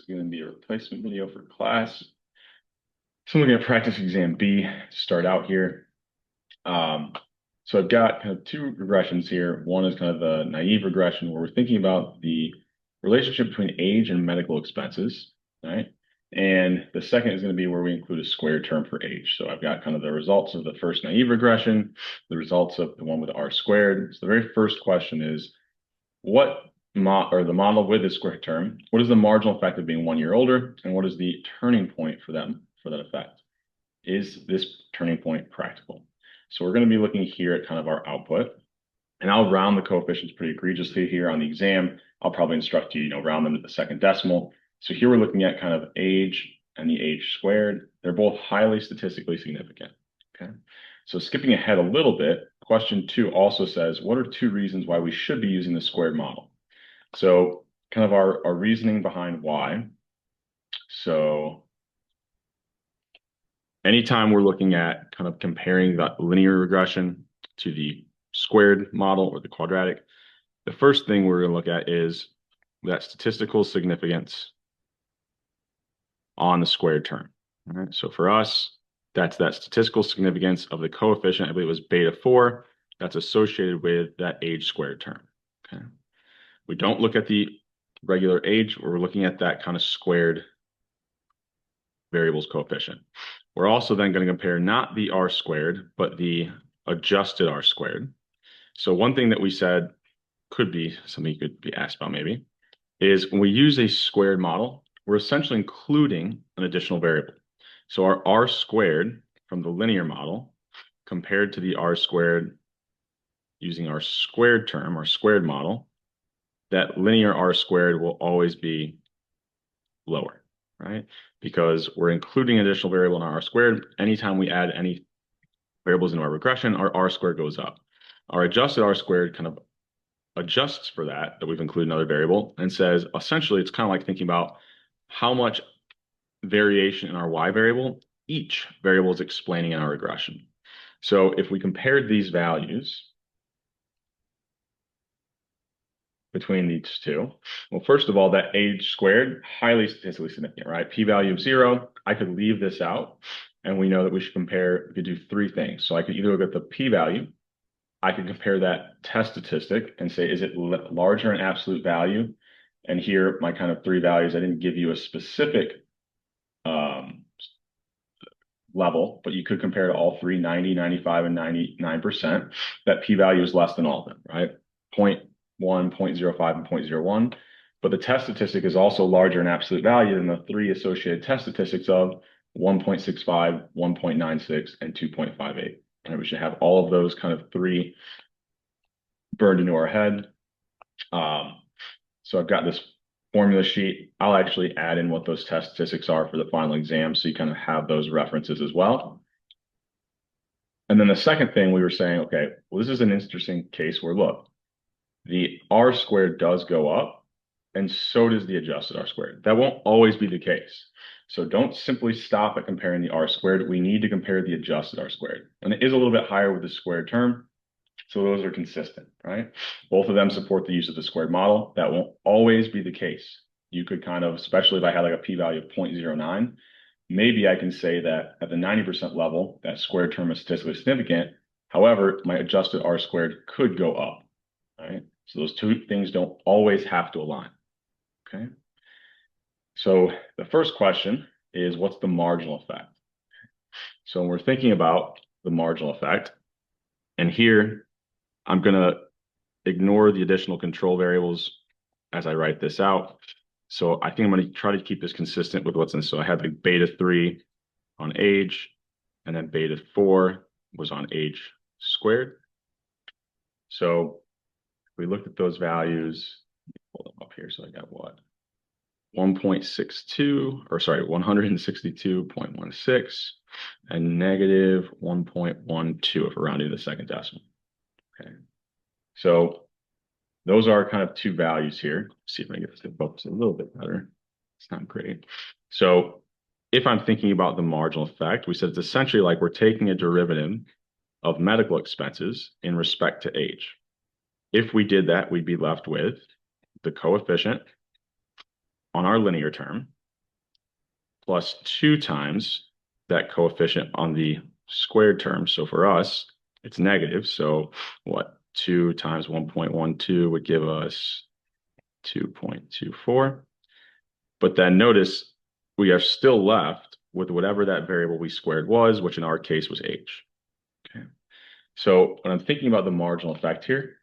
is going to be a replacement video for class. So I'm looking at practice exam B to start out here. So I've got kind of two regressions here. One is kind of the naive regression where we're thinking about the relationship between age and medical expenses, right? And the second is going to be where we include a squared term for age. So I've got kind of the results of the first naive regression, the results of the one with R squared. So the very first question is, what the model with the squared term, what is the marginal effect of being 1 year older, and what is the turning point for that effect? Is this turning point practical? So we're going to be looking here at kind of our output, and I'll round the coefficients pretty egregiously here on the exam. I'll probably instruct you, round them to the second decimal. So here we're looking at kind of age and the age squared. They're both highly statistically significant. Okay. So skipping ahead a little bit, question 2 also says, what are 2 reasons why we should be using the squared model? So kind of our reasoning behind why. So anytime we're looking at kind of comparing that linear regression to the squared model or the quadratic, the first thing we're going to look at is that statistical significance on the squared term. All right. So for us, that's that statistical significance of the coefficient, I believe it was beta 4, that's associated with that age squared term. Okay. We don't look at the regular age, we're looking at that kind of squared variables coefficient. We're also then going to compare not the R squared, but the adjusted R squared. So one thing that we said could be something you could be asked about maybe is when we use a squared model, we're essentially including an additional variable. So our R squared from the linear model compared to the R squared using our squared term, our squared model, that linear R squared will always be lower, right? Because we're including an additional variable in our R squared. Anytime we add any variables into our regression, our R squared goes up. Our adjusted R squared kind of adjusts for that we've included another variable and says, essentially, it's kind of like thinking about how much variation in our Y variable each variable is explaining in our regression. So if we compared these values between these two, well, first of all, that age squared, highly statistically significant, right? P-value of 0, I could leave this out, and we know that we should compare, we could do 3 things. So I could either look at the p-value, I could compare that test statistic and say, is it larger in absolute value? And here, my kind of 3 values, I didn't give you a specific level, but you could compare to all 3, 90, 95, and 99%. That p-value is less than all of them, right? 0.1, 0.05, and 0.01. But the test statistic is also larger in absolute value than the 3 associated test statistics of 1.65, 1.96, and 2.58. And we should have all of those kind of 3 burned into our head. So I've got this formula sheet. I'll actually add in what those test statistics are for the final exam, so you kind of have those references as well. And then the second thing we were saying, okay, well, this is an interesting case where, look, the R squared does go up, and so does the adjusted R squared. That won't always be the case. So don't simply stop at comparing the R squared. We need to compare the adjusted R squared. And it is a little bit higher with the squared term. So those are consistent, right? Both of them support the use of the squared model. That won't always be the case. You could kind of, especially if I had like a p-value of 0.09, maybe I can say that at the 90% level, that squared term is statistically significant. However, my adjusted R squared could go up, right? So those 2 things don't always have to align, okay? So the first question is, what's the marginal effect? So when we're thinking about the marginal effect, and here I'm going to ignore the additional control variables as I write this out. So I think I'm going to try to keep this consistent with what's in. So I had like beta 3 on age, and then beta 4 was on age squared. So if we looked at those values, pull them up here. So I got what? 1.62, or sorry, 162.16, and negative 1.12 if we're rounding to the second decimal. Okay. So those are kind of 2 values here. Let's see if I can get this to focus a little bit better. It's not great. So if I'm thinking about the marginal effect, we said it's essentially like we're taking a derivative of medical expenses in respect to age. If we did that, we'd be left with the coefficient on our linear term plus 2 times that coefficient on the squared term. So for us, it's negative. So what? 2 times 1.12 would give us 2.24. But then notice we are still left with whatever that variable we squared was, which in our case was h. Okay. So when I'm thinking about the marginal effect here,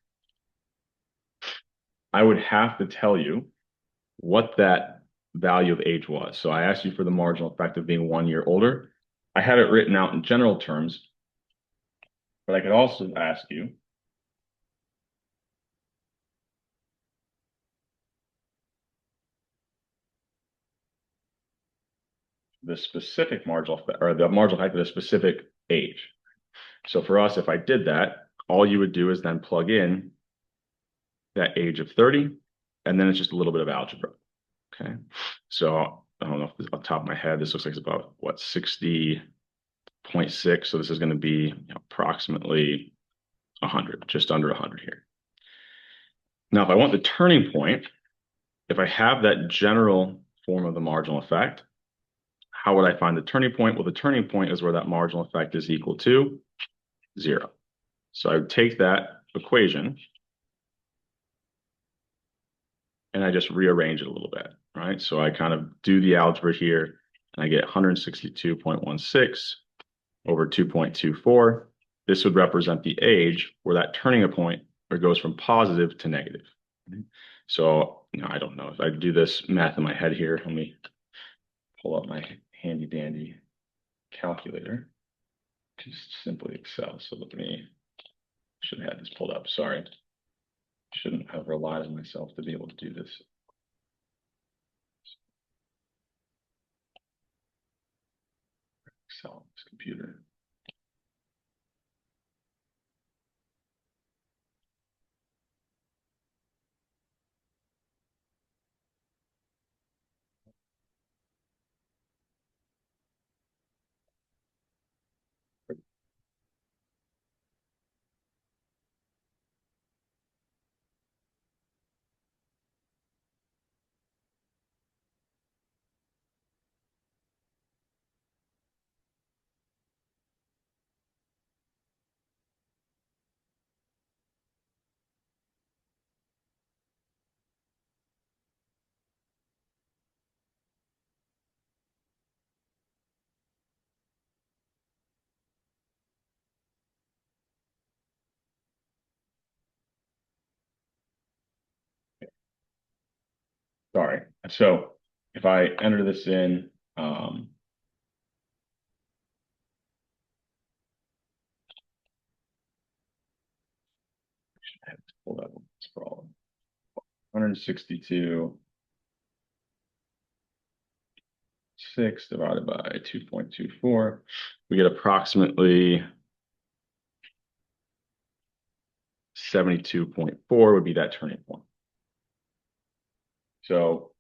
I would have to tell you what that value of age was. So I asked you for the marginal effect of being 1 year older. I have it written out in general terms, but I could also ask you the specific marginal effect, or the marginal effect of the specific age. So for us, if I did that, all you would do is then plug in that age of 30, and then it's just a little bit of algebra. Okay. So I don't know if this, off the top of my head, this looks like it's about what, 60.6. So this is going to be approximately 100, just under 100 here. Now, if I want the turning point, if I have that general form of the marginal effect, how would I find the turning point? Well, the turning point is where that marginal effect is equal to 0. So I would take that equation and I just rearrange it a little bit, right? So I kind of do the algebra here and I get 162.16 over 2.24. This would represent the age where that turning point where it goes from positive to negative. So, I don't know if I do this math in my head here. Let me pull up my handy dandy calculator. Just simply Excel. So should have had this pulled up. Sorry. Shouldn't have relied on myself to be able to do this. Excel, this computer. Sorry. So if I enter this in, I have to pull that one. It's a problem. 162.6 divided by 2.24. We get approximately 72.4 would be that turning point. So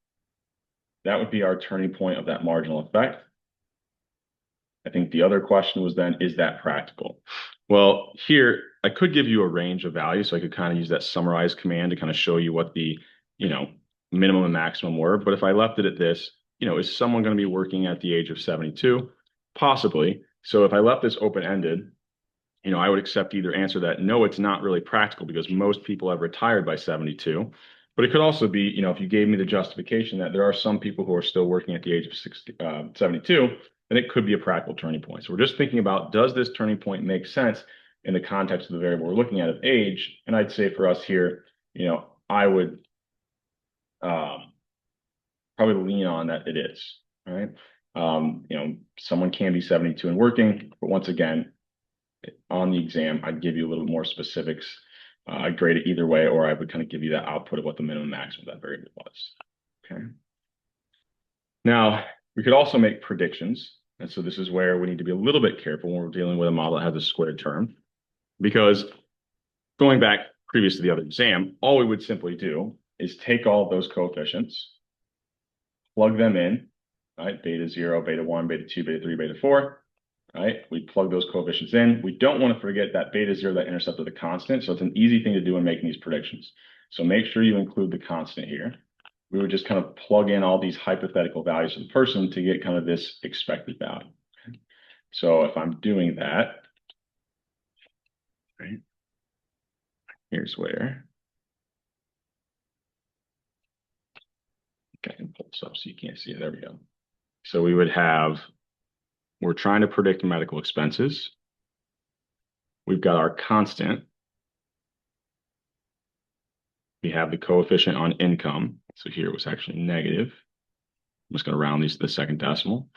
that would be our turning point of that marginal effect. I think the other question was then, is that practical? Well, here I could give you a range of values, so I could kind of use that summarize command to kind of show you what the, minimum and maximum were. But if I left it at this, is someone going to be working at the age of 72? Possibly. So if I left this open-ended, I would accept either answer that no, it's not really practical because most people have retired by 72. But it could also be, if you gave me the justification that there are some people who are still working at the age of 72, then it could be a practical turning point. So we're just thinking about, does this turning point make sense in the context of the variable we're looking at of age? And I'd say for us here, I would probably lean on that it is, right? Someone can be 72 and working, but once again, on the exam, I'd give you a little more specifics. I'd grade it either way, or I would kind of give you that output of what the minimum maximum of that variable was. Okay. Now, we could also make predictions. And so this is where we need to be a little bit careful when we're dealing with a model that has a squared term, because going back previous to the other exam, all we would simply do is take all of those coefficients, plug them in, right? Beta 0, beta 1, beta 2, beta 3, beta 4, right? We plug those coefficients in. We don't want to forget that beta 0, that intercept of the constant. So it's an easy thing to do when making these predictions. So make sure you include the constant here. we would just kind of plug in all these hypothetical values of the person to get kind of this expected value. Okay. So if I'm doing that, right, here's where I can pull this up so you can't see it. There we go. So we would have, we're trying to predict medical expenses. We've got our constant. We have the coefficient on income. So here it was actually negative. I'm just going to round these to the second decimal.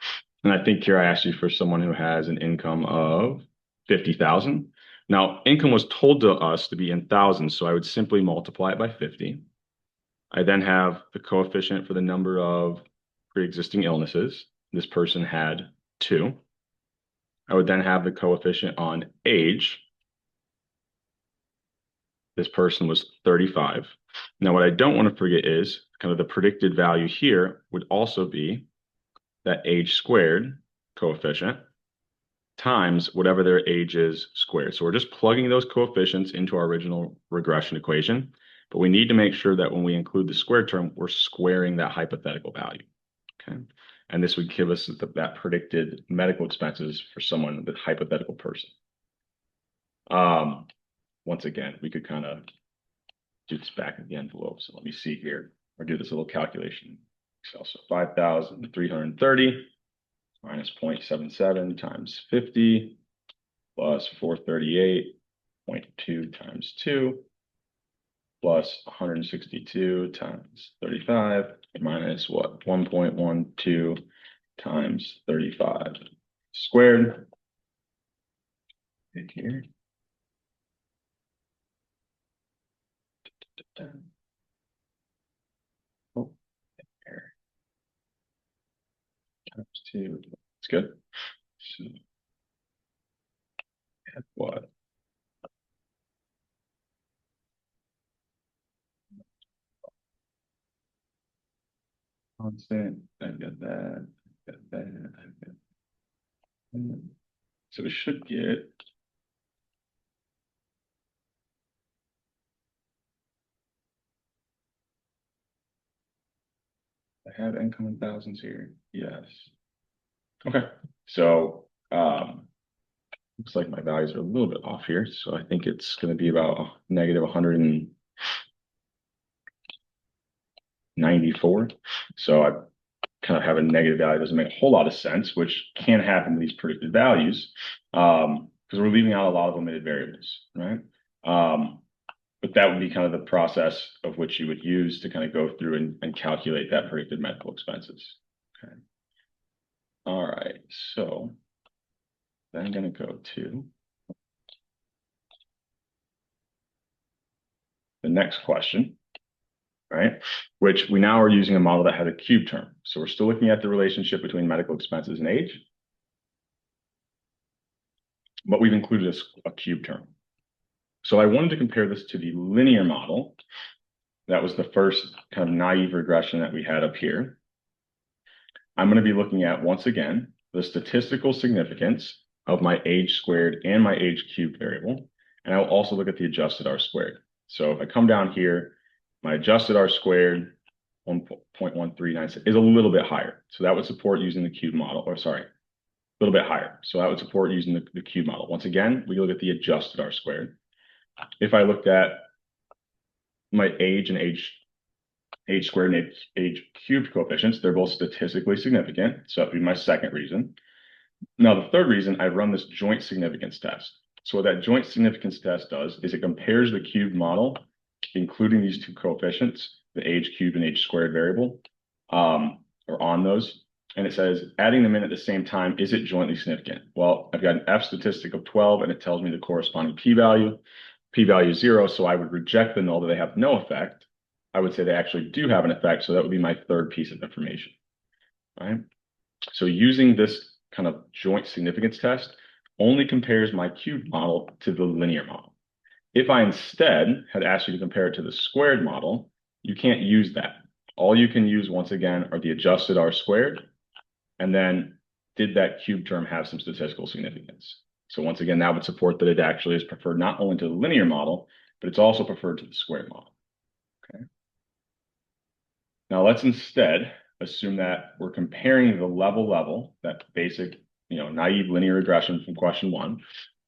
And I think here I asked you for someone who has an income of 50,000. Now, income was told to us to be in thousands, so I would simply multiply it by 50. I then have the coefficient for the number of pre-existing illnesses. This person had 2. I would then have the coefficient on age. This person was 35. Now, what I don't want to forget is kind of the predicted value here would also be that age squared coefficient times whatever their age is squared. So we're just plugging those coefficients into our original regression equation, but we need to make sure that when we include the squared term, we're squaring that hypothetical value. Okay. And this would give us that predicted medical expenses for someone with hypothetical person. Once again, we could kind of do this back in the envelope. So let me see here, or do this little calculation. So 5,330 minus 0.77 times 50 plus 438.2 times 2 plus 162 times 35 minus what? 1.12 times 35 squared. Here. Oh, there. Times 2. It's good. So, what? Constant. I've got that. I've got that. I've got that. So we should get I have income in thousands here. Yes. Okay. So looks like my values are a little bit off here. So I think it's going to be about negative 194. So I kind of have a negative value. It doesn't make a whole lot of sense, which can happen to these predicted values because we're leaving out a lot of omitted variables, right? But that would be kind of the process of which you would use to kind of go through and calculate that predicted medical expenses. Okay. All right. So then I'm going to go to the next question, right? Which we now are using a model that had a cube term. So we're still looking at the relationship between medical expenses and age, but we've included a cube term. So I wanted to compare this to the linear model. That was the first kind of naive regression that we had up here. I'm going to be looking at, once again, the statistical significance of my age squared and my age cubed variable. And I will also look at the adjusted R squared. So if I come down here, my adjusted R squared 1.139 is a little bit higher. So that would support using the cube model, or sorry, a little bit higher. So that would support using the cube model. Once again, we look at the adjusted R squared. If I looked at my age and age squared and age cubed coefficients, they're both statistically significant. So that would be my second reason. Now, the third reason, I run this joint significance test. So what that joint significance test does is it compares the cubed model, including these two coefficients, the age cubed and age squared variable, or on those. And it says, adding them in at the same time, is it jointly significant? Well, I've got an F statistic of 12, and it tells me the corresponding p-value. P-value is 0, so I would reject the null that they have no effect. I would say they actually do have an effect, so that would be my third piece of information. All right? So using this kind of joint significance test only compares my cubed model to the linear model. If I instead had asked you to compare it to the squared model, you can't use that. All you can use, once again, are the adjusted R squared, and then did that cube term have some statistical significance? So once again, that would support that it actually is preferred not only to the linear model, but it's also preferred to the squared model. Okay. Now let's instead assume that we're comparing the level, that basic, naive linear regression from question 1,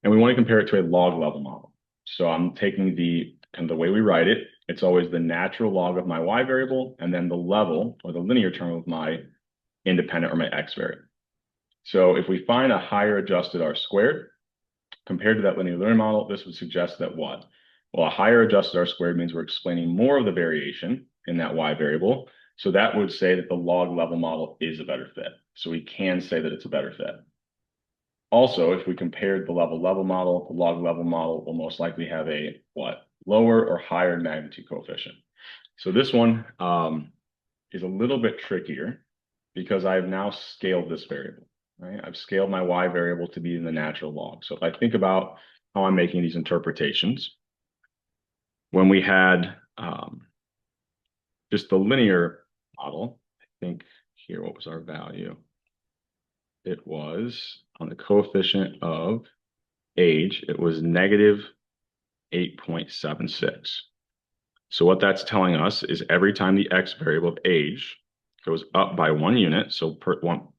and we want to compare it to a log level model. So I'm taking the kind of the way we write it, it's always the natural log of my y variable, and then the level or the linear term of my independent or my x variable. So if we find a higher adjusted R squared compared to that linear model, this would suggest that what? Well, a higher adjusted R squared means we're explaining more of the variation in that y variable. So that would say that the log level model is a better fit. So we can say that it's a better fit. Also, if we compared the level model, the log level model will most likely have a what? Lower or higher magnitude coefficient. So this one is a little bit trickier because I've now scaled this variable, right? I've scaled my y variable to be in the natural log. So if I think about how I'm making these interpretations, when we had just the linear model, I think here, what was our value? It was on the coefficient of age, it was negative 8.76. So what that's telling us is every time the x variable of age goes up by 1 unit, so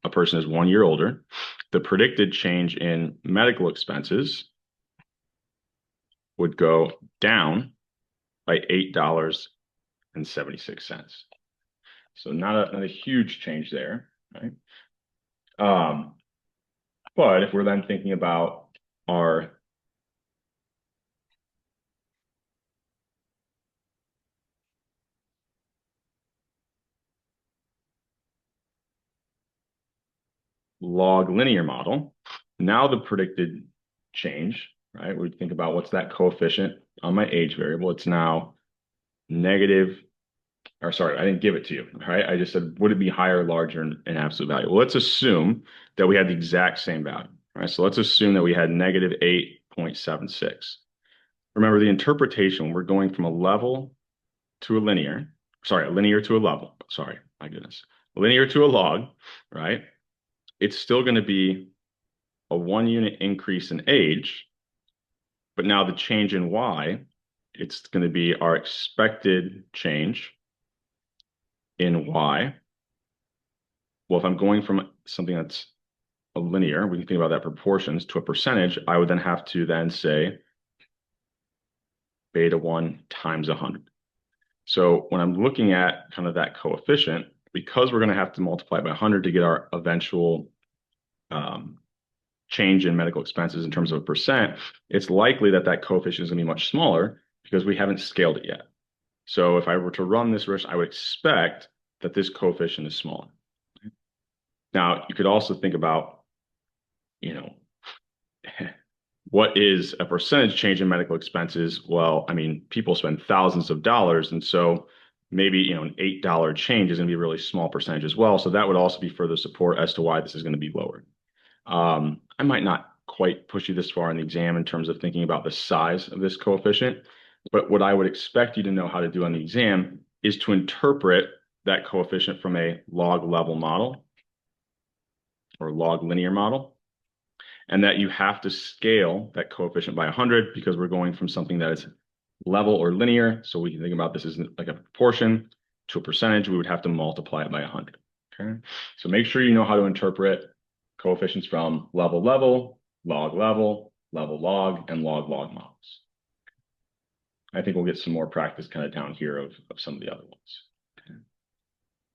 a person is 1 year older, the predicted change in medical expenses would go down by $8.76. So not a huge change there, right? But if we're then thinking about our log linear model, now the predicted change, right? We think about what's that coefficient on my age variable. It's now negative, or sorry, I didn't give it to you, right? I just said, would it be higher or larger in absolute value? Well, let's assume that we had the exact same value, right? So let's assume that we had negative 8.76. Remember the interpretation, we're going from a level to a linear to a level. Sorry, my goodness. Linear to a log, right? It's still going to be a 1 unit increase in age, but now the change in y, it's going to be our expected change in y. Well, if I'm going from something that's a linear, we can think about that proportions to a percentage, I would then have to then say beta 1 times 100. So when I'm looking at kind of that coefficient, because we're going to have to multiply by 100 to get our eventual change in medical expenses in terms of a percent, it's likely that that coefficient is going to be much smaller because we haven't scaled it yet. So if I were to run this risk, I would expect that this coefficient is smaller. Now, you could also think about, what is a percentage change in medical expenses? Well, I mean, people spend thousands of dollars, and so maybe, an $8 change is going to be a really small percentage as well. So that would also be further support as to why this is going to be lower. I might not quite push you this far in the exam in terms of thinking about the size of this coefficient, but what I would expect you to know how to do on the exam is to interpret that coefficient from a log level model or log linear model, and that you have to scale that coefficient by 100 because we're going from something that is level or linear. So we can think about this as like a proportion to a percentage. We would have to multiply it by 100. Okay. So make sure you know how to interpret coefficients from level, log, and log models. I think we'll get some more practice kind of down here of some of the other ones. Okay.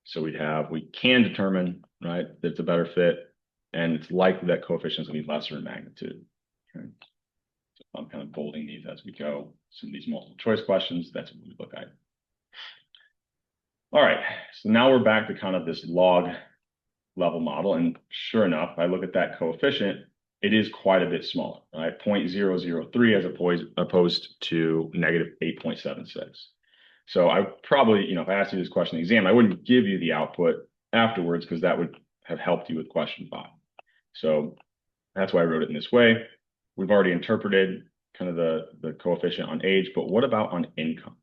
So we can determine, right, that it's a better fit, and it's likely that coefficient is going to be lesser in magnitude. Okay. So I'm kind of bolding these as we go. Some of these multiple choice questions, that's what we look at. All right, so now we're back to kind of this log level model, and sure enough, I look at that coefficient, it is quite a bit smaller, right? 0.003 as opposed to negative 8.76. So I probably, if I asked you this question in the exam, I wouldn't give you the output afterwards because that would have helped you with question 5. So that's why I wrote it in this way. We've already interpreted kind of the coefficient on age, but what about on income?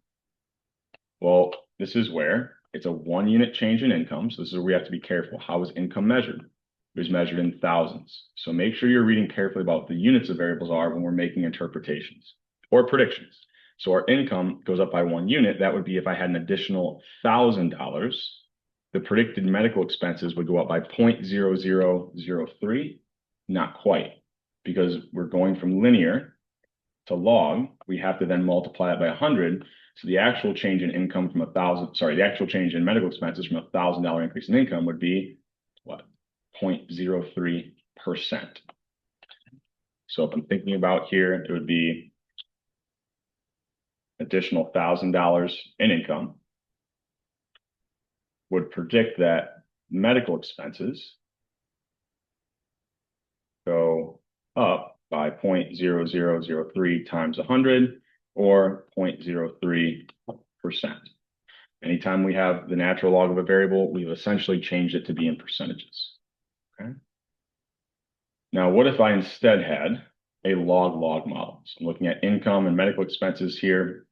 Well, this is where it's a 1 unit change in income. So this is where we have to be careful. How is income measured? It was measured in thousands. So make sure you're reading carefully about what the units of variables are when we're making interpretations or predictions. So our income goes up by 1 unit. That would be if I had an additional $1,000, the predicted medical expenses would go up by 0.0003. Not quite, because we're going from linear to log. We have to then multiply it by 100. So the actual change in income from the actual change in medical expenses from $1,000 increase in income would be what? 0.03%. So if I'm thinking about here, it would be additional $1,000 in income would predict that medical expenses go up by 0.0003 times 100 or 0.03%. Anytime we have the natural log of a variable, we've essentially changed it to be in percentages. Okay. Now, what if I instead had a log-log model? So I'm looking at income and medical expenses here.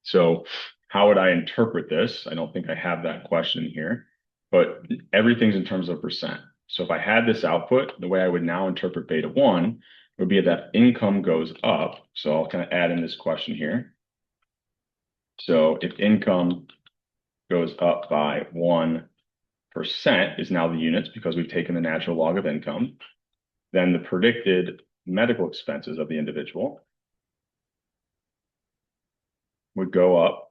So how would I interpret this? I don't think I have that question here, but everything's in terms of percent. So if I had this output, the way I would now interpret beta 1 would be that income goes up. So I'll kind of add in this question here. So if income goes up by 1% is now the units because we've taken the natural log of income, then the predicted medical expenses of the individual would go up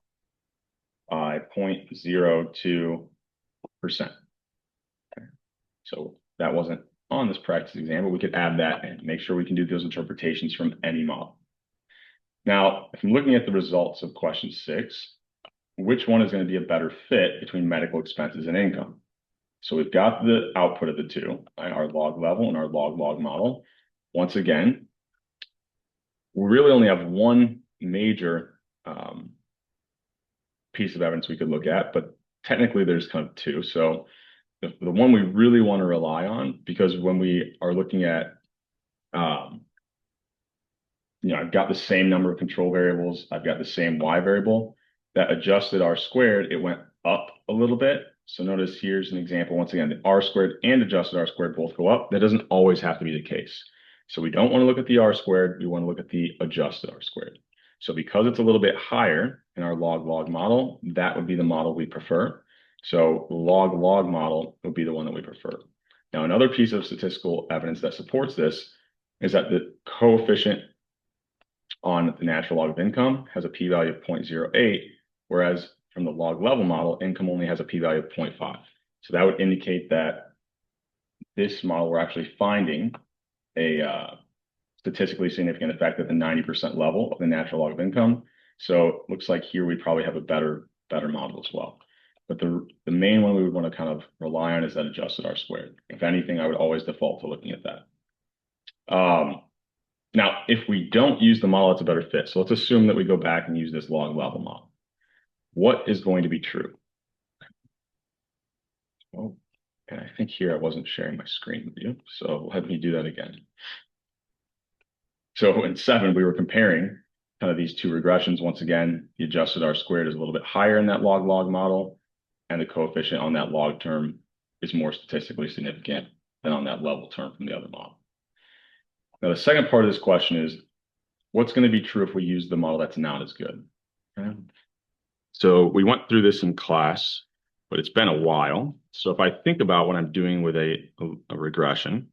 by 0.02%. Okay. So that wasn't on this practice exam, but we could add that and make sure we can do those interpretations from any model. Now, if I'm looking at the results of question 6, which one is going to be a better fit between medical expenses and income? So we've got the output of the two, right? Our log level and our log-log model. Once again, we really only have one major piece of evidence we could look at, but technically there's kind of two. So the one we really want to rely on, because when we are looking at, I've got the same number of control variables, I've got the same y variable, that adjusted r squared, it went up a little bit. So notice here's an example. Once again, the r squared and adjusted r squared both go up. That doesn't always have to be the case. So we don't want to look at the r squared. We want to look at the adjusted r squared. So because it's a little bit higher in our log-log model, that would be the model we prefer. So log-log model would be the one that we prefer. Now, another piece of statistical evidence that supports this is that the coefficient on the natural log of income has a p-value of 0.08, whereas from the log level model, income only has a p-value of 0.5. So that would indicate that this model, we're actually finding a statistically significant effect at the 90% level of the natural log of income. So it looks like here we probably have a better model as well. But the main one we would want to kind of rely on is that adjusted r squared. If anything, I would always default to looking at that. Now, if we don't use the model, it's a better fit. So let's assume that we go back and use this log level model. What is going to be true? Oh, and I think here I wasn't sharing my screen with you, so let me do that again. So in 7, we were comparing kind of these two regressions. Once again, the adjusted r squared is a little bit higher in that log-log model, and the coefficient on that log term is more statistically significant than on that level term from the other model. Now, the second part of this question is, what's going to be true if we use the model that's not as good? Okay. So we went through this in class, but it's been a while. So if I think about what I'm doing with a regression,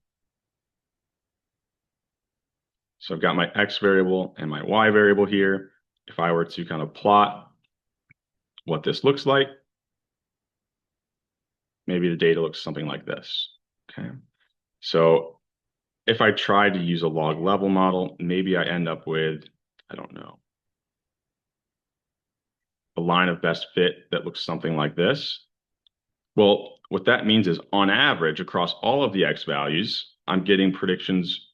so I've got my x variable and my y variable here. If I were to kind of plot what this looks like, maybe the data looks something like this. Okay. So if I tried to use a log level model, maybe I end up with, I don't know, a line of best fit that looks something like this. Well, what that means is on average across all of the x values, I'm getting predictions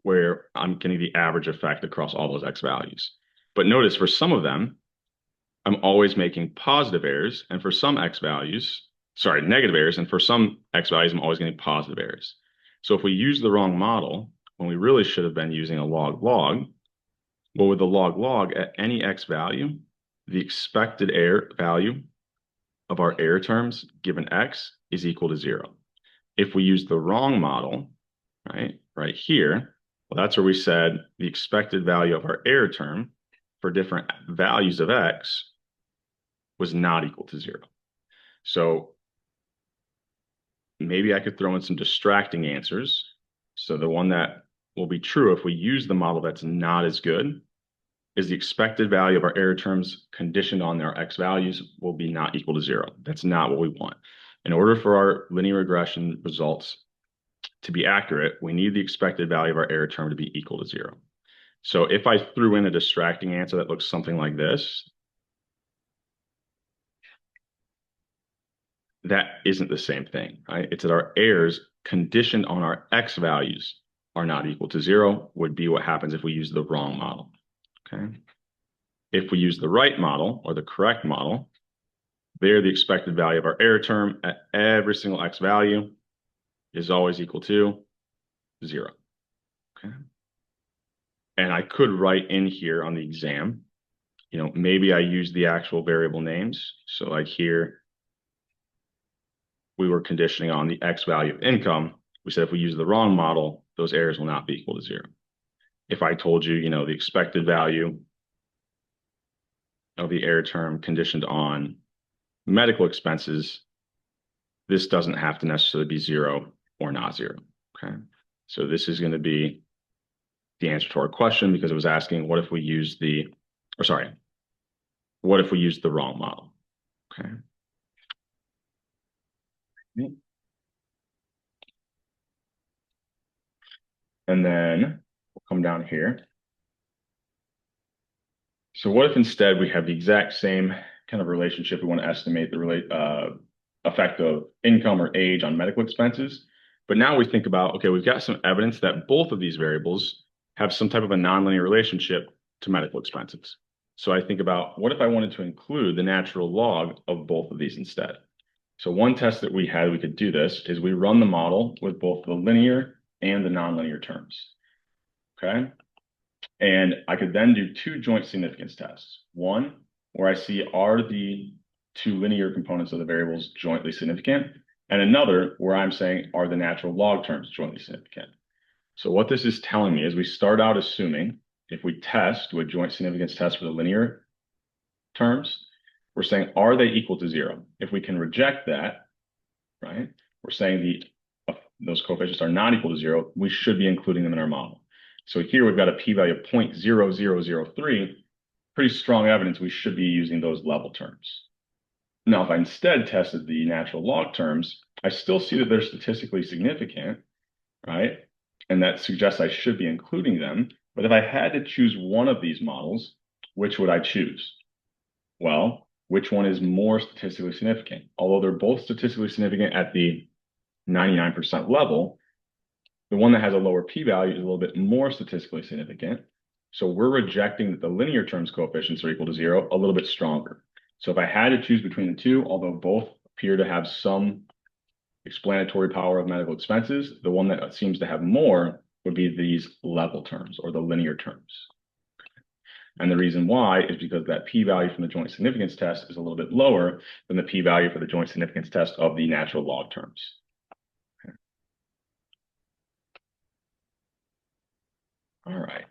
where I'm getting the average effect across all those x values. But notice for some of them, I'm always making positive errors, and for some x values, negative errors, and for some x values, I'm always getting positive errors. So if we use the wrong model, when we really should have been using a log-log, well, with the log-log at any x value, the expected error value of our error terms given x is equal to 0. If we use the wrong model, right here, well, that's where we said the expected value of our error term for different values of X was not equal to 0. So maybe I could throw in some distracting answers. So the one that will be true if we use the model that's not as good is the expected value of our error terms conditioned on their X values will be not equal to 0. That's not what we want. In order for our linear regression results to be accurate, we need the expected value of our error term to be equal to 0. So if I threw in a distracting answer that looks something like this, that isn't the same thing, right? It's that our errors conditioned on our X values are not equal to 0 would be what happens if we use the wrong model, okay? If we use the right model or the correct model, there the expected value of our error term at every single X value is always equal to 0, okay? And I could write in here on the exam, maybe I use the actual variable names. So like here, we were conditioning on the X value of income. We said if we use the wrong model, those errors will not be equal to 0. If I told you, the expected value of the error term conditioned on medical expenses, this doesn't have to necessarily be 0 or not 0, okay? So this is going to be the answer to our question because it was asking what if we use what if we use the wrong model, okay? And then we'll come down here. So what if instead we have the exact same kind of relationship? We want to estimate the effect of income or age on medical expenses. But now we think about, okay, we've got some evidence that both of these variables have some type of a nonlinear relationship to medical expenses. So I think about what if I wanted to include the natural log of both of these instead? So one test that we could do this is we run the model with both the linear and the nonlinear terms, okay? And I could then do two joint significance tests. One, where I see are the two linear components of the variables jointly significant, and another where I'm saying are the natural log terms jointly significant. So what this is telling me is we start out assuming if we do a joint significance test for the linear terms, we're saying are they equal to 0? If we can reject that, right, we're saying those coefficients are not equal to 0, we should be including them in our model. So here we've got a p-value of 0.0003, pretty strong evidence we should be using those level terms. Now, if I instead tested the natural log terms, I still see that they're statistically significant, right? And that suggests I should be including them. But if I had to choose one of these models, which would I choose? Well, which one is more statistically significant? Although they're both statistically significant at the 99% level, the one that has a lower p-value is a little bit more statistically significant. So we're rejecting that the linear terms coefficients are equal to 0 a little bit stronger. So if I had to choose between the two, although both appear to have some explanatory power of medical expenses, the one that seems to have more would be these level terms or the linear terms. And the reason why is because that p-value from the joint significance test is a little bit lower than the p-value for the joint significance test of the natural log terms. Okay. All right.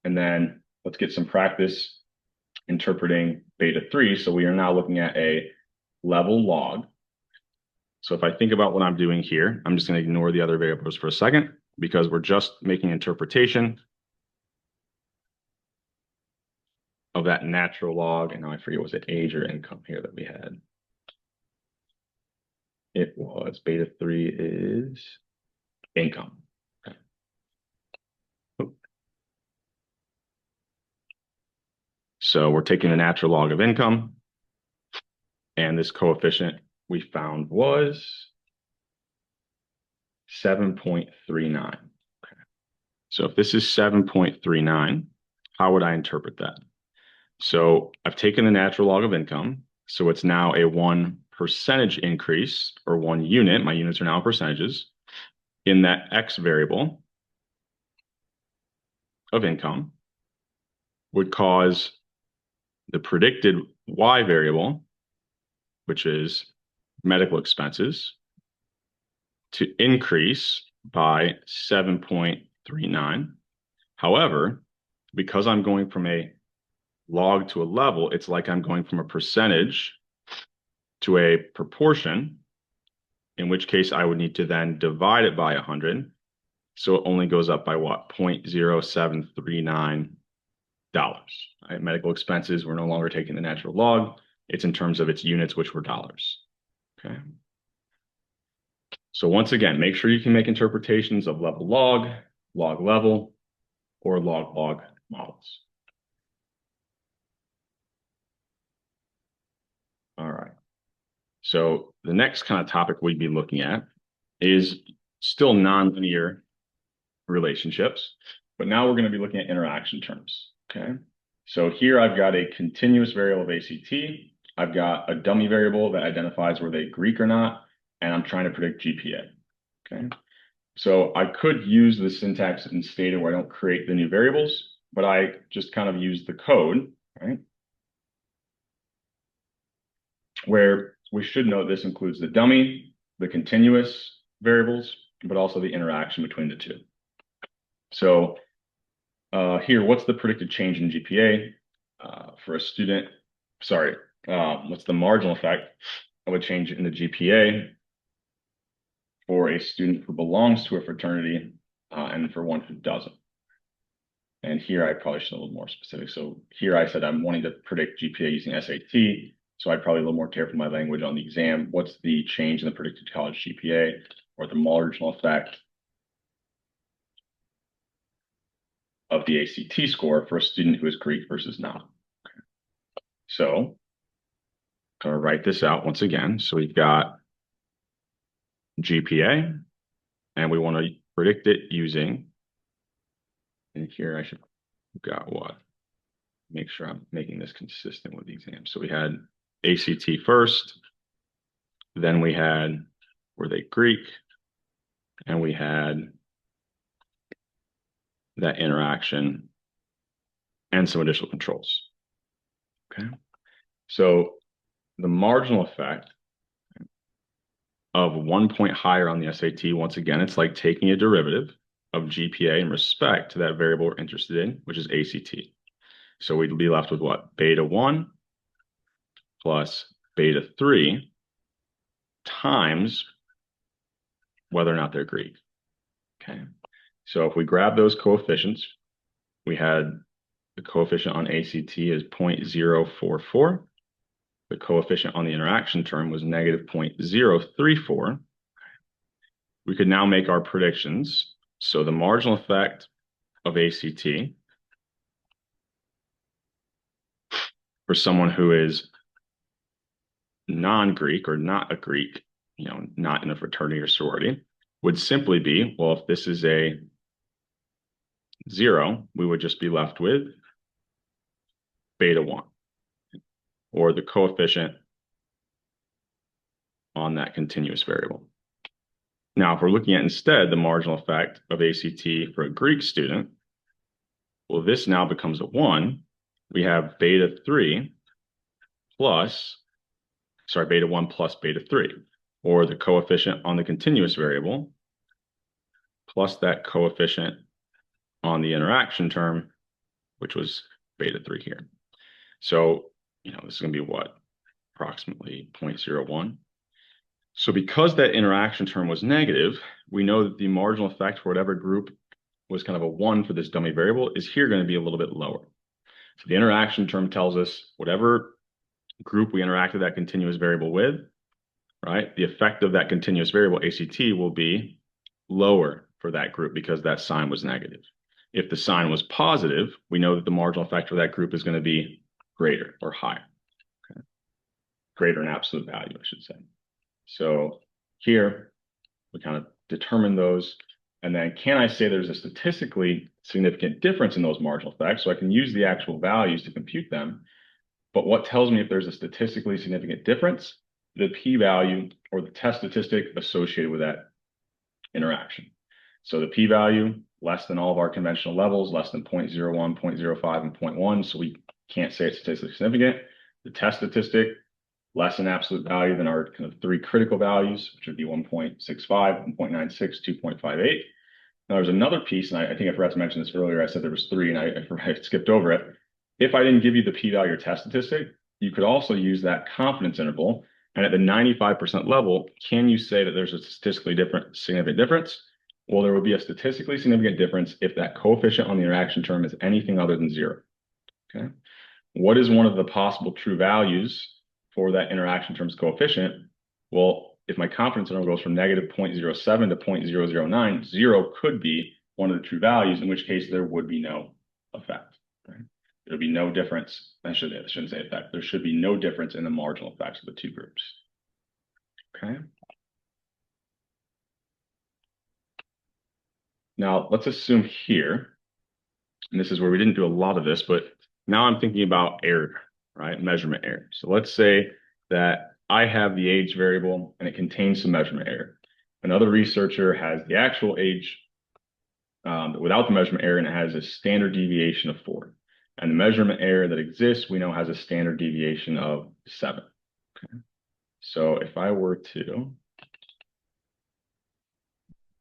And then let's get some practice interpreting beta 3. So we are now looking at a level log. So if I think about what I'm doing here, I'm just going to ignore the other variables for a second because we're just making interpretation of that natural log. And now I forget, was it age or income here that we had? It was beta 3 is income. Okay. So we're taking the natural log of income, and this coefficient we found was 7.39. Okay. So if this is 7.39, how would I interpret that? So I've taken the natural log of income, so it's now a 1% increase, or 1 unit, my units are now percentages, in that X variable of income would cause the predicted Y variable, which is medical expenses, to increase by 7.39. However, because I'm going from a log to a level, it's like I'm going from a percentage to a proportion, in which case I would need to then divide it by 100. So it only goes up by what? 0.0739 dollars. Right? Medical expenses, we're no longer taking the natural log. It's in terms of its units, which were dollars. Okay. So once again, make sure you can make interpretations of level log, log level, or log log models. All right. So the next kind of topic we'd be looking at is still nonlinear relationships, but now we're going to be looking at interaction terms. Okay. So here I've got a continuous variable of ACT. I've got a dummy variable that identifies were they Greek or not, and I'm trying to predict GPA. Okay. So I could use the syntax in Stata where I don't create the new variables, but I just kind of use the code, right? Where we should note this includes the dummy, the continuous variables, but also the interaction between the two. So here, what's the predicted change in GPA for a student? Sorry, what's the marginal effect of a change in the GPA for a student who belongs to a fraternity and for one who doesn't? And here I probably should be a little more specific. So here I said I'm wanting to predict GPA using SAT. So I'd probably a little more careful in my language on the exam. What's the change in the predicted college GPA or the marginal effect of the ACT score for a student who is Greek versus not? Okay. So I'm going to write this out once again. So we've got GPA, and we want to predict it using, and here I should have got what? Make sure I'm making this consistent with the exam. So we had ACT first, then we had were they Greek, and we had that interaction and some additional controls. Okay. So the marginal effect of 1 point higher on the SAT, once again, it's like taking a derivative of GPA in respect to that variable we're interested in, which is ACT. So we'd be left with what? Beta 1 plus beta 3 times whether or not they're Greek. Okay. So if we grab those coefficients, we had the coefficient on ACT is 0.044. The coefficient on the interaction term was negative 0.034. We could now make our predictions. So the marginal effect of ACT for someone who is non-Greek or not a Greek, not in a fraternity or sorority, would simply be, well, if this is a 0, we would just be left with beta 1, or the coefficient on that continuous variable. Now, if we're looking at instead the marginal effect of ACT for a Greek student, well, this now becomes a 1. We have beta 1 plus beta 3, or the coefficient on the continuous variable plus that coefficient on the interaction term, which was beta 3 here. So, this is going to be what? Approximately 0.01. So because that interaction term was negative, we know that the marginal effect for whatever group was kind of a 1 for this dummy variable is here going to be a little bit lower. So the interaction term tells us whatever group we interacted that continuous variable with, right? The effect of that continuous variable, ACT, will be lower for that group because that sign was negative. If the sign was positive, we know that the marginal effect for that group is going to be greater or higher. Okay. Greater in absolute value, I should say. So here we kind of determine those. And then can I say there's a statistically significant difference in those marginal effects? So I can use the actual values to compute them. But what tells me if there's a statistically significant difference? The p-value or the test statistic associated with that interaction. So the p-value less than all of our conventional levels, less than 0.01, 0.05, and 0.1. So we can't say it's statistically significant. The test statistic less than absolute value than our kind of 3 critical values, which would be 1.65, 1.96, 2.58. Now there's another piece, and I think I forgot to mention this earlier. I said there was 3, and I skipped over it. if I didn't give you the p-value or test statistic, you could also use that confidence interval. And at the 95% level, can you say that there's a statistically significant difference? Well, there would be a statistically significant difference if that coefficient on the interaction term is anything other than 0. Okay. What is one of the possible true values for that interaction term's coefficient? Well, if my confidence interval goes from negative 0.07 to 0.009, 0 could be one of the true values, in which case there would be no effect. Right? There would be no difference. I shouldn't say effect. There should be no difference in the marginal effects of the two groups. Okay. Now let's assume here, and this is where we didn't do a lot of this, but now I'm thinking about error, right? Measurement error. So let's say that I have the age variable and it contains some measurement error. Another researcher has the actual age without the measurement error, and it has a standard deviation of 4. And the measurement error that exists, we know has a standard deviation of 7. Okay. So if I were to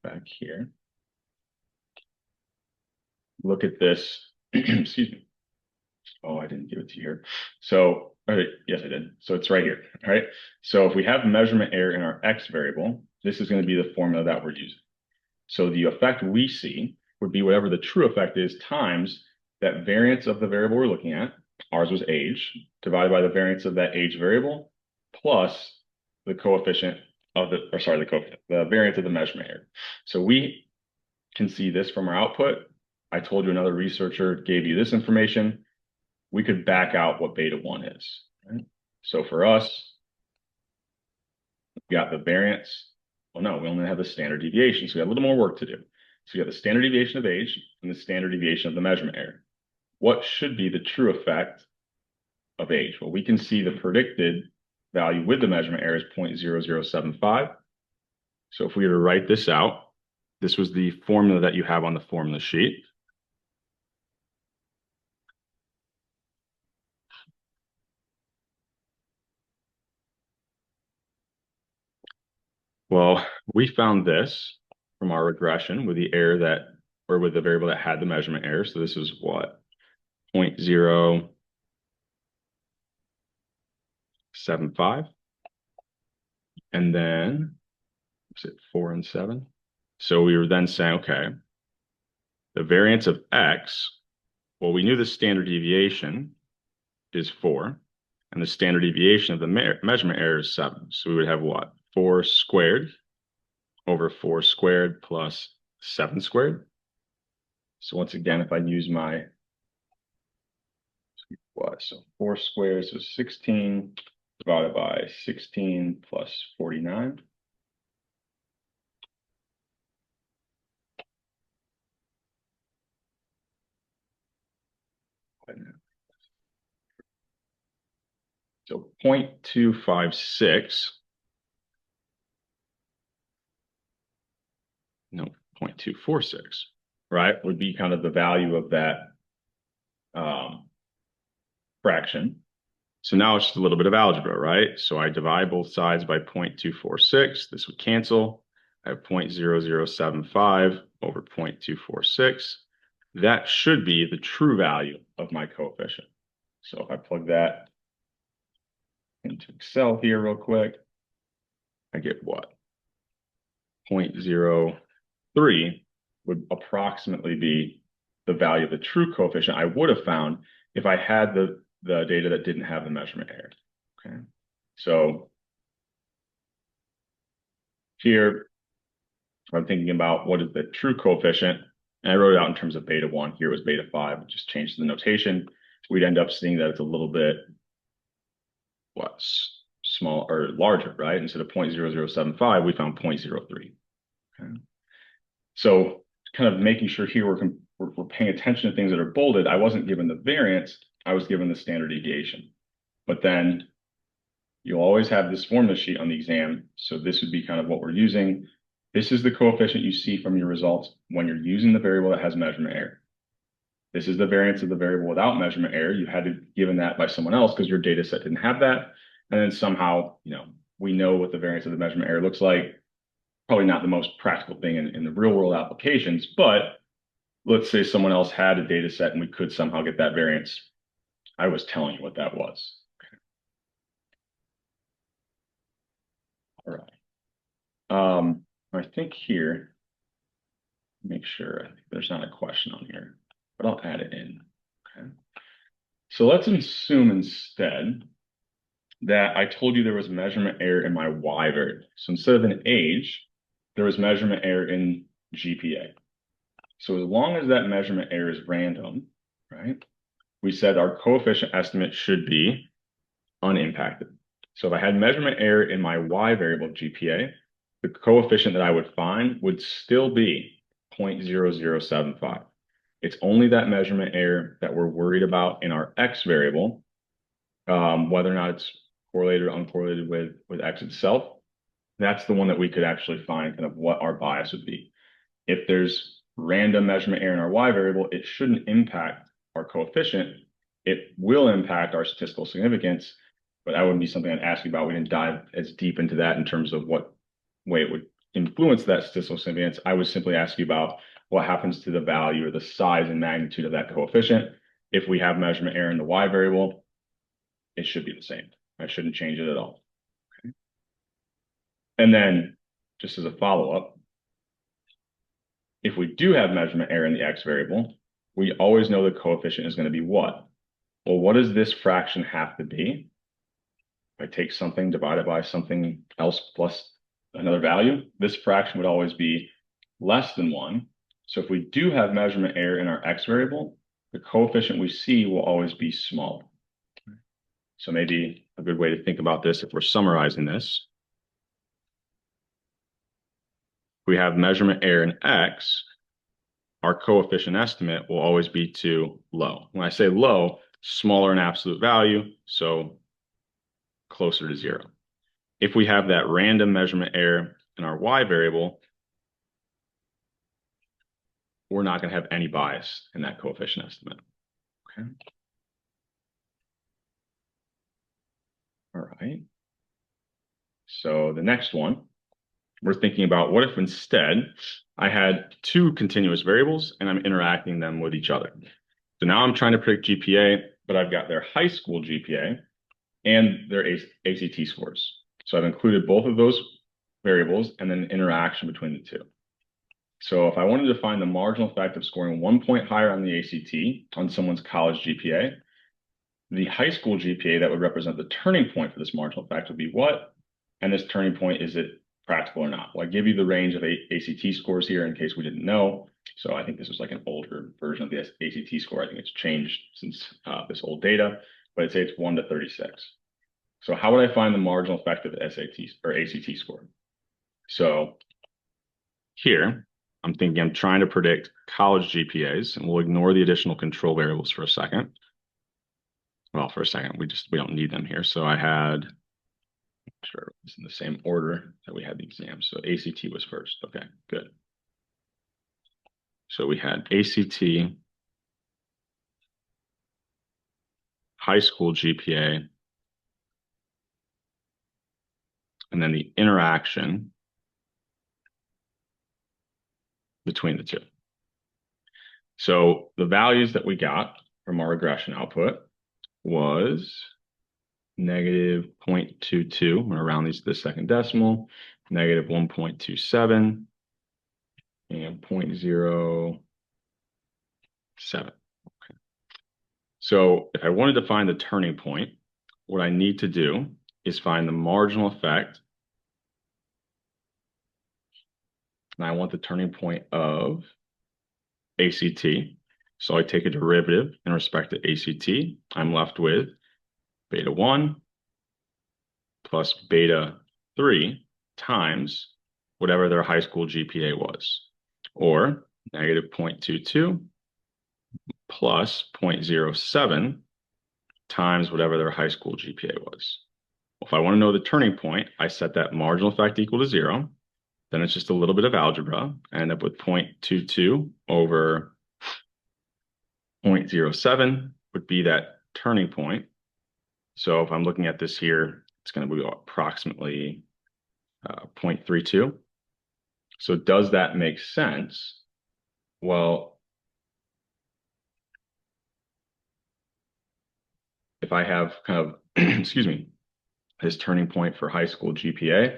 back here, look at this, excuse me. Oh, I didn't give it to you here. So, yes, I did. So it's right here, all right? So if we have measurement error in our x variable, this is going to be the formula that we're using. So the effect we see would be whatever the true effect is times that variance of the variable we're looking at, ours was age, divided by the variance of that age variable, plus the coefficient of the, or sorry, the variance of the measurement error. So we can see this from our output. I told you another researcher gave you this information. We could back out what beta 1 is. Right? So for us, we got the variance. Well, no, we only have the standard deviation. So we have a little more work to do. So we have the standard deviation of age and the standard deviation of the measurement error. What should be the true effect of age? Well, we can see the predicted value with the measurement error is 0.0075. So if we were to write this out, this was the formula that you have on the formula sheet. Well, we found this from our regression with the error that, or with the variable that had the measurement error. So this is what? 0.075. And then, was it 4 and 7? So we were then saying, okay, the variance of x, well, we knew the standard deviation is 4, and the standard deviation of the measurement error is 7. So we would have what? 4 squared over 4 squared plus 7 squared. So once again, if I use my, what? So 4 squared, so 16 divided by 16 plus 49. So 0.256. No, 0.246, right? Would be kind of the value of that fraction. So now it's just a little bit of algebra, right? So I divide both sides by 0.246. This would cancel. I have 0.0075 over 0.246. That should be the true value of my coefficient. So if I plug that into Excel here real quick, I get what? 0.03 would approximately be the value of the true coefficient I would have found if I had the data that didn't have the measurement error. Okay, so here I'm thinking about what is the true coefficient, and I wrote it out in terms of beta 1. Here was beta 5. Just changed the notation. We'd end up seeing that it's a little bit small or larger, right? Instead of 0.0075, we found 0.03. Okay. So kind of making sure here we're paying attention to things that are bolded. I wasn't given the variance, I was given the standard deviation. But then you'll always have this formula sheet on the exam. So this would be kind of what we're using. This is the coefficient you see from your results when you're using the variable that has measurement error. This is the variance of the variable without measurement error. You had to be given that by someone else because your data set didn't have that. And then somehow, we know what the variance of the measurement error looks like. Probably not the most practical thing in the real world applications, but let's say someone else had a data set and we could somehow get that variance. I was telling you what that was. All right. I think here, make sure there's not a question on here, but I'll add it in. Okay. So let's assume instead that I told you there was measurement error in my Y variable. So instead of an age, there was measurement error in GPA. So as long as that measurement error is random, right, we said our coefficient estimate should be unimpacted. So if I had measurement error in my Y variable GPA, the coefficient that I would find would still be 0.0075. It's only that measurement error that we're worried about in our X variable, whether or not it's correlated or uncorrelated with X itself. That's the one that we could actually find kind of what our bias would be. If there's random measurement error in our Y variable, it shouldn't impact our coefficient. It will impact our statistical significance, but that wouldn't be something I'd ask you about. We didn't dive as deep into that in terms of what way it would influence that statistical significance. I would simply ask you about what happens to the value or the size and magnitude of that coefficient. If we have measurement error in the Y variable, it should be the same. I shouldn't change it at all. Okay. And then just as a follow-up, if we do have measurement error in the X variable, we always know the coefficient is going to be what? Well, what does this fraction have to be? If I take something divided by something else plus another value, this fraction would always be less than 1. So if we do have measurement error in our X variable, the coefficient we see will always be small. So maybe a good way to think about this, if we're summarizing this, we have measurement error in X, our coefficient estimate will always be too low. When I say low, smaller in absolute value, so closer to 0. If we have that random measurement error in our Y variable, we're not going to have any bias in that coefficient estimate. Okay. All right. So the next one, we're thinking about what if instead I had two continuous variables and I'm interacting them with each other. So now I'm trying to predict GPA, but I've got their high school GPA and their ACT scores. So I've included both of those variables and then interaction between the two. So if I wanted to find the marginal effect of scoring 1 point higher on the ACT on someone's college GPA, the high school GPA that would represent the turning point for this marginal effect would be what? And this turning point, is it practical or not? Well, I give you the range of ACT scores here in case we didn't know. So I think this was like an older version of the ACT score. I think it's changed since this old data, but I'd say it's 1 to 36. So how would I find the marginal effect of SAT or ACT score? So here, I'm thinking I'm trying to predict college GPAs, and we'll ignore the additional control variables for a second. Well, for a second, we don't need them here. So I had, sure, it's in the same order that we had the exam. So ACT was first. Okay, good. So we had ACT, high school GPA, and then the interaction between the two. So the values that we got from our regression output was negative 0.22. I'm going to round these to the second decimal, negative 1.27, and 0.07. Okay. So if I wanted to find the turning point, what I need to do is find the marginal effect. And I want the turning point of ACT. So I take a derivative in respect to ACT. I'm left with beta 1 plus beta 3 times whatever their high school GPA was, or negative 0.22 plus 0.07 times whatever their high school GPA was. Well, if I want to know the turning point, I set that marginal effect equal to 0. Then it's just a little bit of algebra. I end up with 0.22 over 0.07 would be that turning point. So if I'm looking at this here, it's going to be approximately 0.32. So does that make sense? Well, if I have kind of, excuse me, his turning point for high school GPA,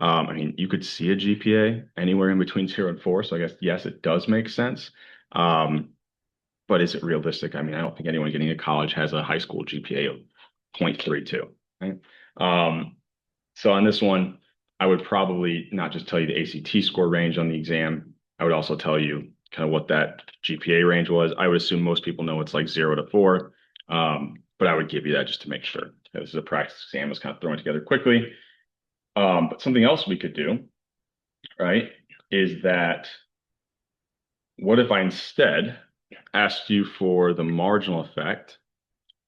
I mean, you could see a GPA anywhere in between 0 and 4. So I guess, yes, it does make sense. But is it realistic? I mean, I don't think anyone getting to college has a high school GPA of 0.32, right? So on this one, I would probably not just tell you the ACT score range on the exam. I would also tell you kind of what that GPA range was. I would assume most people know it's like 0 to 4, but I would give you that just to make sure. This is a practice exam, was kind of thrown together quickly. But something else we could do, right, is that what if I instead asked you for the marginal effect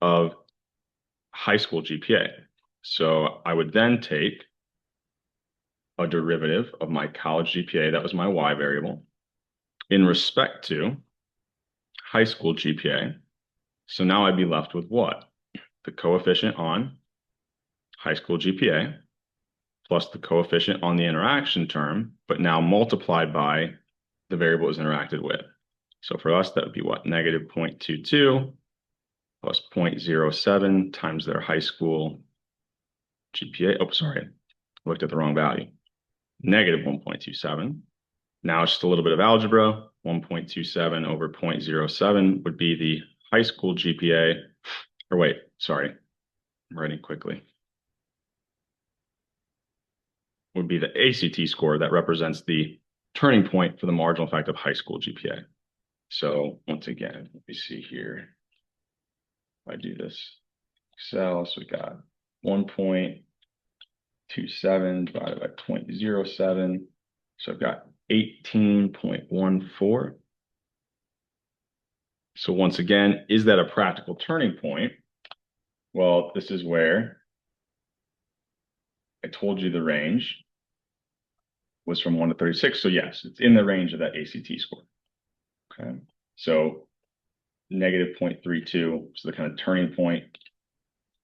of high school GPA? So I would then take a derivative of my college GPA, that was my Y variable, in respect to high school GPA. So now I'd be left with what? The coefficient on high school GPA plus the coefficient on the interaction term, but now multiplied by the variable is interacted with. So for us, that would be what? Negative 0.22 plus 0.07 times their high school GPA. Oh, sorry, looked at the wrong value. Negative 1.27. Now it's just a little bit of algebra. 1.27 over 0.07 would be the high school GPA. Or wait, sorry, I'm writing quickly. Would be the ACT score that represents the turning point for the marginal effect of high school GPA. So once again, let me see here. If I do this Excel, so we got 1.27 divided by 0.07. So I've got 18.14. So once again, is that a practical turning point? Well, this is where I told you the range was from 1 to 36. So yes, it's in the range of that ACT score. Okay. So negative 0.32 is the kind of turning point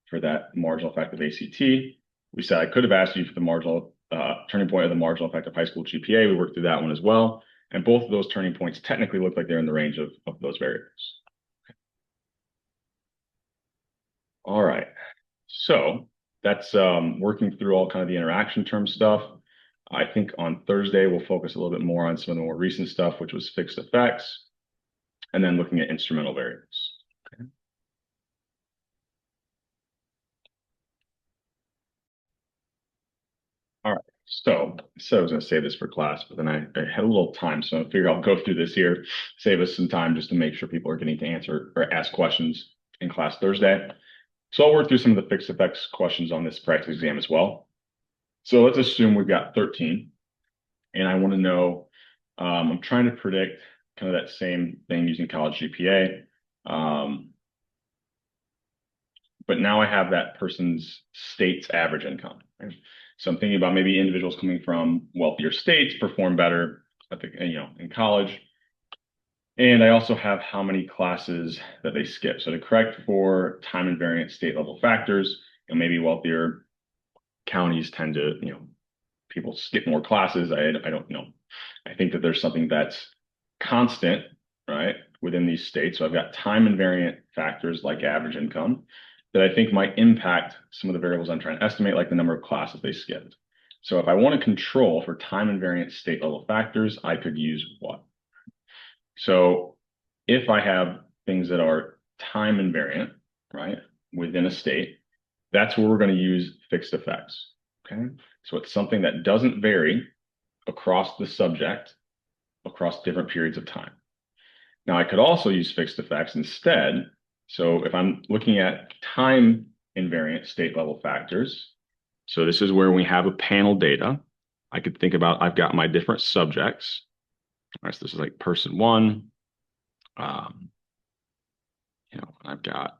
for that marginal effect of ACT. We said I could have asked you for the marginal turning point of the marginal effect of high school GPA. We worked through that one as well. And both of those turning points technically look like they're in the range of those variables. Okay. All right. So that's working through all kind of the interaction term stuff. I think on Thursday, we'll focus a little bit more on some of the more recent stuff, which was fixed effects, and then looking at instrumental variables. Okay. All right. So I was going to save this for class, but then I had a little time, so I figured I'll go through this here, save us some time just to make sure people are getting to answer or ask questions in class Thursday. So I'll work through some of the fixed effects questions on this practice exam as well. So let's assume we've got 13, and I want to know, I'm trying to predict kind of that same thing using college GPA. But now I have that person's state's average income. Right? So I'm thinking about maybe individuals coming from wealthier states perform better at the, in college. And I also have how many classes that they skip. So to correct for time invariant state level factors, maybe wealthier counties tend to, people skip more classes. I don't know. I think that there's something that's constant, right, within these states. So I've got time invariant factors like average income that I think might impact some of the variables I'm trying to estimate, like the number of classes they skipped. So if I want to control for time invariant state level factors, I could use what? So if I have things that are time invariant, right, within a state, that's where we're going to use fixed effects. Okay. So it's something that doesn't vary across the subject, across different periods of time. Now I could also use fixed effects instead. So if I'm looking at time invariant state level factors, so this is where we have a panel data. I could think about, I've got my different subjects. All right, so this is like person one. I've got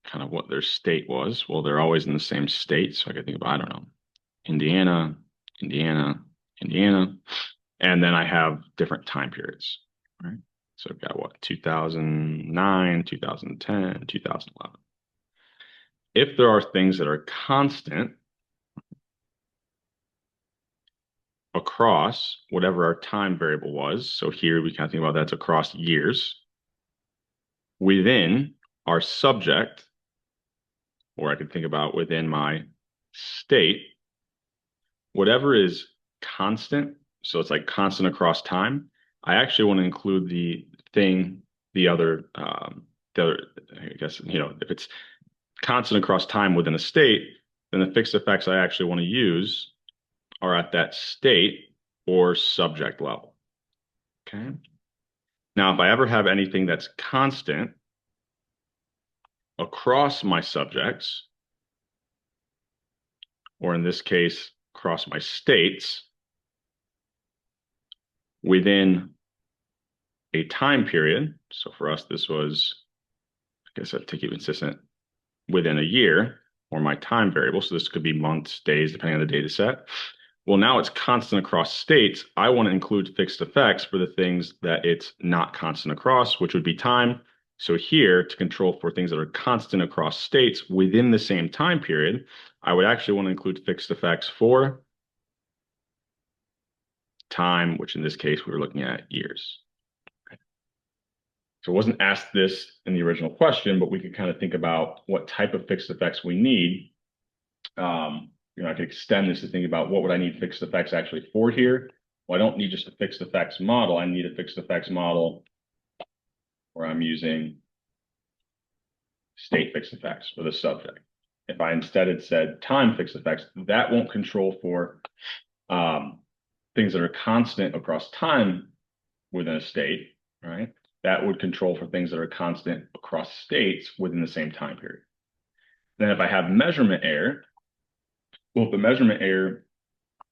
kind of what their state was. Well, they're always in the same state. So I could think about, I don't know, Indiana, Indiana, Indiana. And then I have different time periods, right? So I've got what, 2009, 2010, 2011. If there are things that are constant across whatever our time variable was, so here we kind of think about that's across years, within our subject, or I could think about within my state, whatever is constant, so it's like constant across time, I actually want to include the other, I guess, if it's constant across time within a state, then the fixed effects I actually want to use are at that state or subject level. Okay. Now, if I ever have anything that's constant across my subjects, or in this case, across my states, within a time period, so for us, this was, I guess to keep consistent, within a year, or my time variable, so this could be months, days, depending on the data set. Well, now it's constant across states. I want to include fixed effects for the things that it's not constant across, which would be time. So here, to control for things that are constant across states within the same time period, I would actually want to include fixed effects for time, which in this case, we were looking at years. Okay. So it wasn't asked this in the original question, but we could kind of think about what type of fixed effects we need. I could extend this to think about what would I need fixed effects actually for here. Well, I don't need just a fixed effects model. I need a fixed effects model where I'm using state fixed effects for the subject. If I instead had said time fixed effects, that won't control for things that are constant across time within a state, right? That would control for things that are constant across states within the same time period. Then if I have measurement error, well, if the measurement error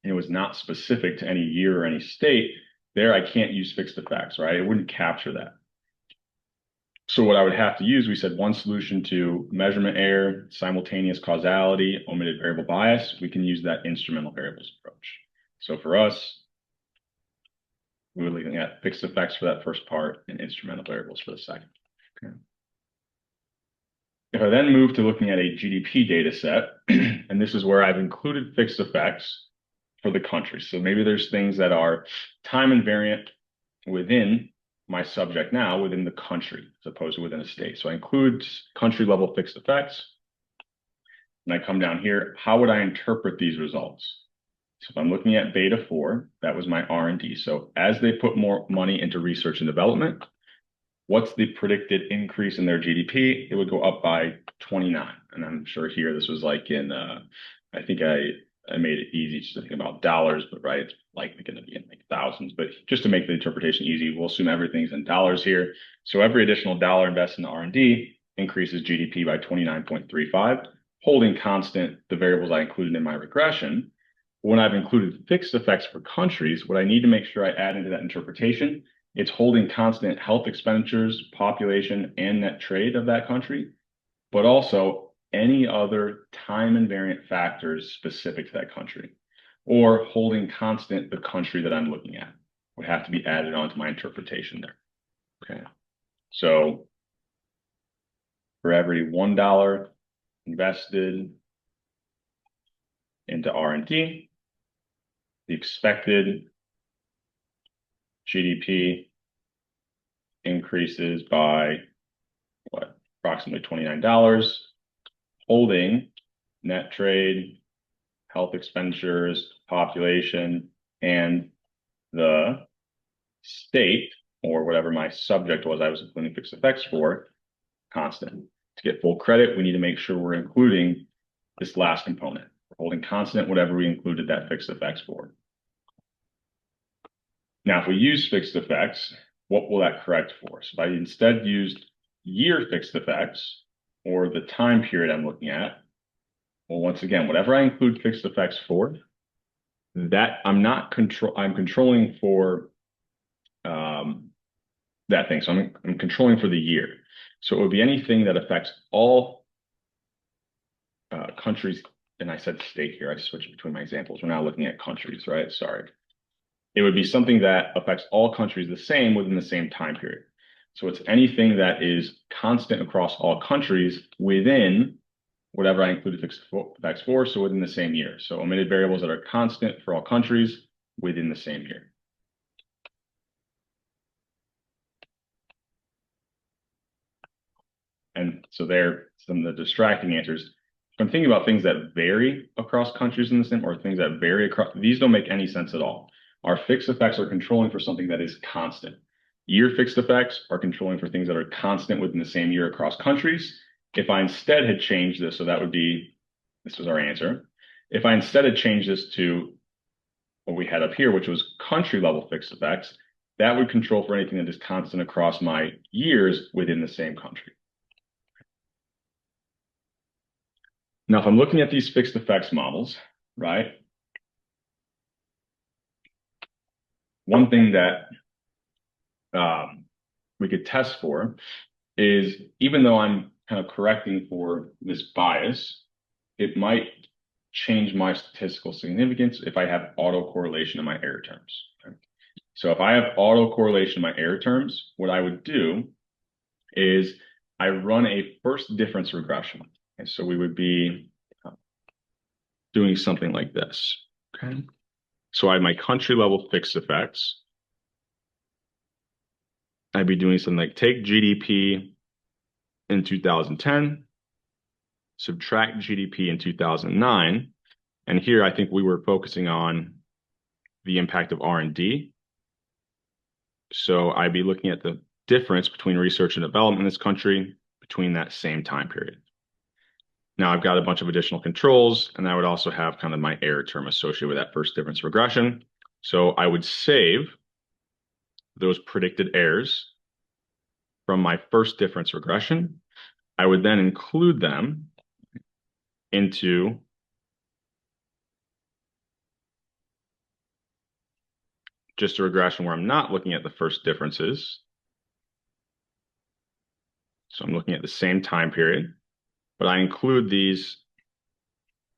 is not specific to any year or any state, there I can't use fixed effects, right? It wouldn't capture that. So what I would have to use, we said one solution to measurement error, simultaneous causality, omitted variable bias, we can use that instrumental variables approach. So for us, we were looking at fixed effects for that first part and instrumental variables for the second. Okay. If I then move to looking at a GDP data set, and this is where I've included fixed effects for the country. So maybe there's things that are time invariant within my subject now within the country as opposed to within a state. So I include country level fixed effects. And I come down here, how would I interpret these results? So if I'm looking at beta 4, that was my R&D. So as they put more money into research and development, what's the predicted increase in their GDP? It would go up by 29. And I'm sure here this was like in, I think I made it easy just to think about dollars, but right, it's likely going to be in like thousands. But just to make the interpretation easy, we'll assume everything's in dollars here. So every additional dollar invested in R&D increases GDP by 29.35, holding constant the variables I included in my regression. When I've included fixed effects for countries, what I need to make sure I add into that interpretation, it's holding constant health expenditures, population, and net trade of that country, but also any other time invariant factors specific to that country, or holding constant the country that I'm looking at would have to be added onto my interpretation there. Okay. So for every $1 invested into R&D, the expected GDP increases by what? Approximately $29, holding net trade, health expenditures, population, and the state, or whatever my subject was I was including fixed effects for, constant. To get full credit, we need to make sure we're including this last component. We're holding constant whatever we included that fixed effects for. Now, if we use fixed effects, what will that correct for? So if I instead used year fixed effects, or the time period I'm looking at, well, once again, whatever I include fixed effects for, that I'm controlling for that thing. So I'm controlling for the year. So it would be anything that affects all countries. And I said state here. I switched between my examples. We're now looking at countries, right? Sorry. It would be something that affects all countries the same within the same time period. So it's anything that is constant across all countries within whatever I included fixed effects for, so within the same year. So omitted variables that are constant for all countries within the same year. And so there, some of the distracting answers. I'm thinking about things that vary across countries in the sim or things that vary across, these don't make any sense at all. Our fixed effects are controlling for something that is constant. Year fixed effects are controlling for things that are constant within the same year across countries. If I instead had changed this, so that would be, this was our answer. If I instead had changed this to what we had up here, which was country level fixed effects, that would control for anything that is constant across my years within the same country. Now, if I'm looking at these fixed effects models, right? One thing that we could test for is even though I'm kind of correcting for this bias, it might change my statistical significance if I have autocorrelation in my error terms. Okay? So if I have autocorrelation in my error terms, what I would do is I run a first difference regression. Okay? So we would be doing something like this. Okay. So I have my country level fixed effects. I'd be doing something like take GDP in 2010, subtract GDP in 2009. And here I think we were focusing on the impact of R&D. So I'd be looking at the difference between research and development in this country between that same time period. Now I've got a bunch of additional controls, and I would also have kind of my error term associated with that first difference regression. So I would save those predicted errors from my first difference regression. I would then include them into just a regression where I'm not looking at the first differences. So I'm looking at the same time period, but I include these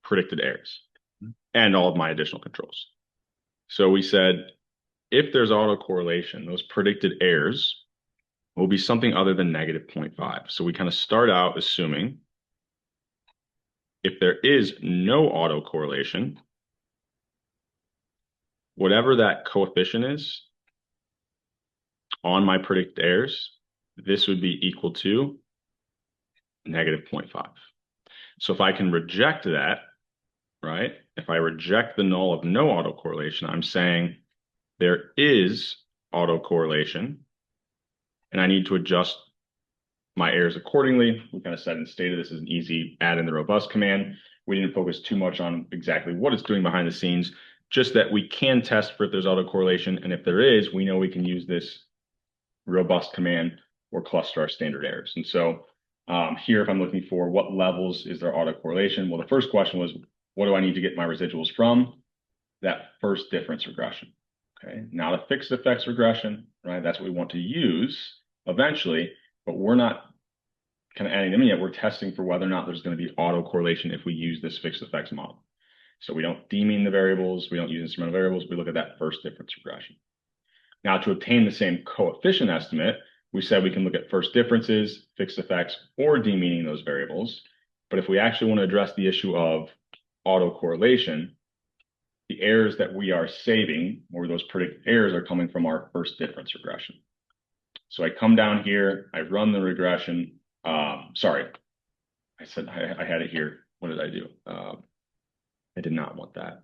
predicted errors and all of my additional controls. So we said, if there's autocorrelation, those predicted errors will be something other than negative 0.5. So we kind of start out assuming if there is no autocorrelation, whatever that coefficient is on my predicted errors, this would be equal to negative 0.5. So if I can reject that, right? If I reject the null of no autocorrelation, I'm saying there is autocorrelation and I need to adjust my errors accordingly. We kind of said and stated this is an easy add in the robust command. We didn't focus too much on exactly what it's doing behind the scenes, just that we can test for if there's autocorrelation. And if there is, we know we can use this robust command or cluster our standard errors. And so here, if I'm looking for what levels is there autocorrelation, well, the first question was, what do I need to get my residuals from? That first difference regression. Okay, not a fixed effects regression, right? That's what we want to use eventually, but we're not kind of adding them in yet. We're testing for whether or not there's going to be autocorrelation if we use this fixed effects model. So we don't demean the variables, we don't use instrumental variables, we look at that first difference regression. Now, to obtain the same coefficient estimate, we said we can look at first differences, fixed effects, or demeaning those variables. But if we actually want to address the issue of autocorrelation, the errors that we are saving, or those predicted errors, are coming from our first difference regression. So I come down here, I run the regression. Sorry, I said I had it here. What did I do? I did not want that.